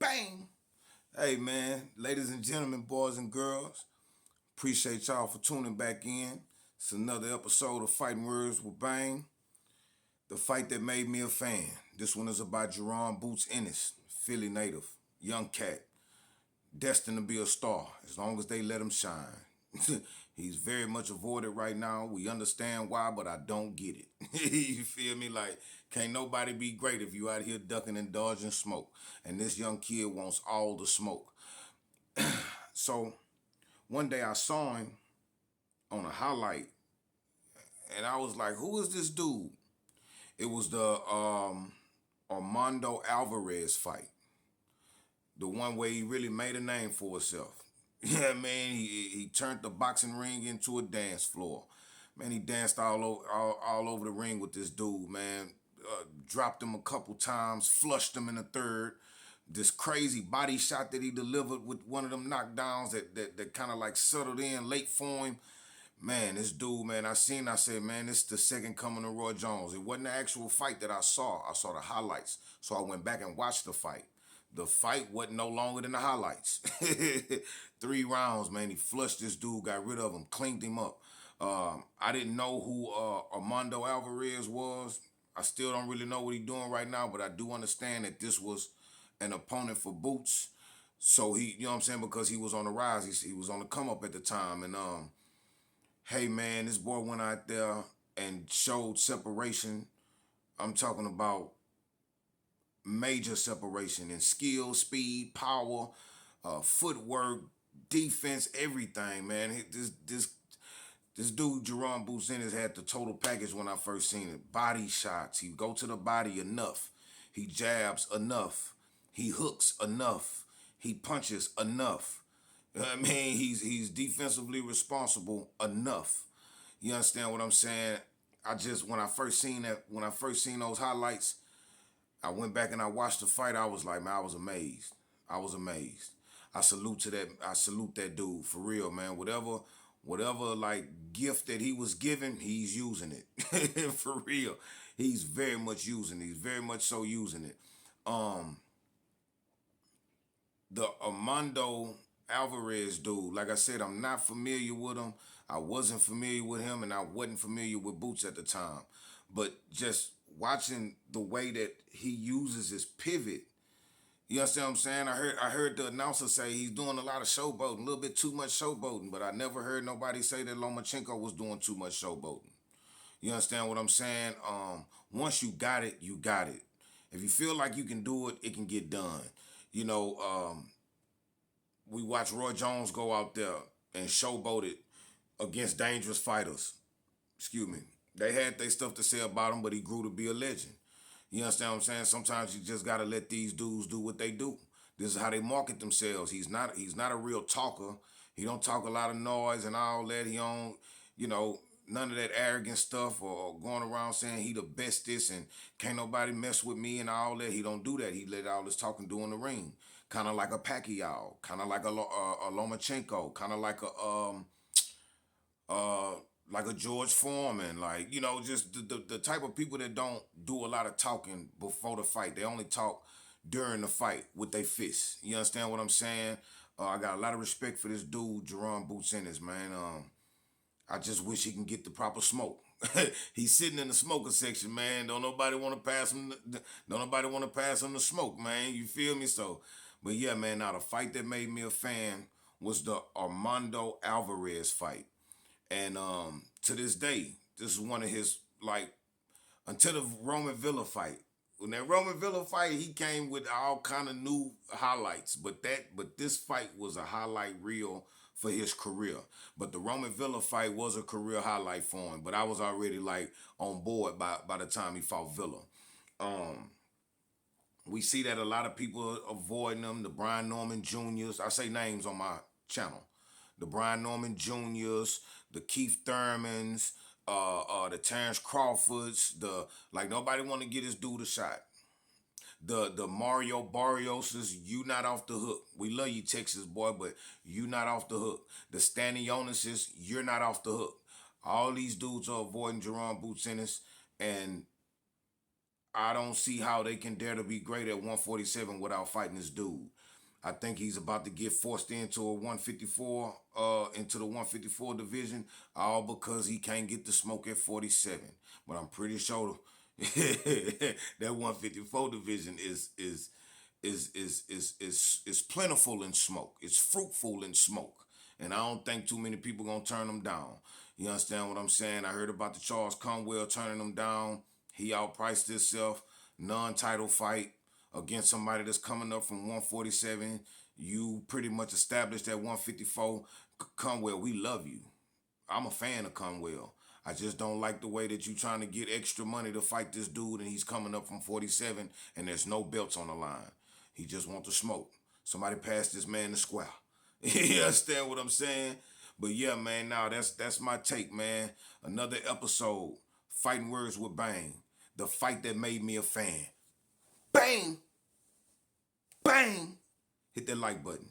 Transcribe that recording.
Bang! Hey man, ladies and gentlemen, boys and girls, appreciate y'all for tuning back in. It's another episode of Fighting Words with Bang, the fight that made me a fan. This one is about Jaron Boots Ennis, Philly native, young cat, destined to be a star as long as they let him shine. He's very much avoided right now. We understand why, but I don't get it. You feel me? Like, can't nobody be great if you out here ducking and dodging smoke. And this young kid wants all the smoke. So one day I saw him on a highlight, and I was like, "Who is this dude?" It was the Armando Alvarez fight, the one where he really made a name for himself. Yeah, man, he turned the boxing ring into a dance floor. Man, he danced all over the ring with this dude, man. Dropped him a couple times, flushed him in the third. This crazy body shot that he delivered with one of them knockdowns that kind of like settled in late for him. Man, this dude, man, I said, man, this is the second coming of Roy Jones. It wasn't the actual fight that I saw. I saw the highlights. So I went back and watched the fight. The fight wasn't no longer than the highlights. 3 rounds, man. He flushed this dude, got rid of him, cleaned him up. I didn't know who Armando Alvarez was. I still don't really know what he's doing right now, but I do understand that this was an opponent for Boots. So he, you know what I'm saying, because he was on the rise. He was on the come up at the time. And hey man, this boy went out there and showed separation. I'm talking about major separation in skill, speed, power, footwork, defense, everything, man. This dude, Jerome Bucenis, had the total package when I first seen it. Body shots. He go to the body enough. He jabs enough. He hooks enough. He punches enough. I mean, he's defensively responsible enough. You understand what I'm saying? When I first seen those highlights, I went back and I watched the fight. I was like, man, I was amazed. I was amazed. I salute that dude for real, man. Whatever like gift that he was given, he's using it. For real. He's very much using it. He's very much so using it. Um, the Armando Alvarez dude, like I said, I'm not familiar with him. I wasn't familiar with him, and I wasn't familiar with Boots at the time. But just watching the way that he uses his pivot, you understand what I'm saying? I heard the announcer say he's doing a lot of showboating, a little bit too much showboating, but I never heard nobody say that Lomachenko was doing too much showboating. You understand what I'm saying? Once you got it, you got it. If you feel like you can do it, it can get done. You know, we watched Roy Jones go out there and showboat it against dangerous fighters. Excuse me. They had their stuff to say about him, but he grew to be a legend. You understand what I'm saying? Sometimes you just gotta let these dudes do what they do. This is how they market themselves. He's not a real talker. He don't talk a lot of noise and all that. He don't, you know, none of that arrogant stuff or going around saying he the bestest and can't nobody mess with me and all that. He don't do that. He let all this talking do in the ring. Kind of like a Pacquiao, kind of like a Lomachenko, kind of uh, like a George Foreman, like, you know, just the type of people that don't do a lot of talking before the fight. They only talk during the fight with their fists. You understand what I'm saying? I got a lot of respect for this dude, Jerron Boots Ennis, man. I just wish he can get the proper smoke. He's sitting in the smoker section, man. Don't nobody want to pass him. Don't nobody want to pass him the smoke, man. You feel me? So, but yeah, man. Now the fight that made me a fan was the Armando Alvarez fight. And to this day, this is one of his like until the Roman Villa fight. When that Roman Villa fight, he came with all kind of new highlights. But this fight was a highlight reel for his career. But the Roman Villa fight was a career highlight for him. But I was already like on board by the time he fought Villa. Um, we see that a lot of people are avoiding them. The Brian Norman Juniors. I say names on my channel. The Brian Norman Juniors, the Keith Thurmans, the Terrence Crawfords, the like nobody want to get this dude a shot. The Mario Barrioses, you not off the hook. We love you, Texas boy, but you not off the hook. The Stanionis, you're not off the hook. All these dudes are avoiding Jerome Boots Ennis, and I don't see how they can dare to be great at 147 without fighting this dude. I think he's about to get forced into a 154, into the 154 division, all because he can't get the smoke at 47. But I'm pretty sure that 154 division is plentiful in smoke. It's fruitful in smoke. And I don't think too many people gonna turn them down. You understand what I'm saying? I heard about the Charles Conwell turning them down. He outpriced himself, non-title fight against somebody that's coming up from 147. You pretty much established at 154. Conwell, we love you. I'm a fan of Conwell. I just don't like the way that you trying to get extra money to fight this dude and he's coming up from 47 and there's no belts on the line. He just want to smoke. Somebody pass this man the square. You understand what I'm saying? But yeah, man, now that's my take, man. Another episode, Fighting Words with Bang. The fight that made me a fan. Bang! Bang! Hit that like button.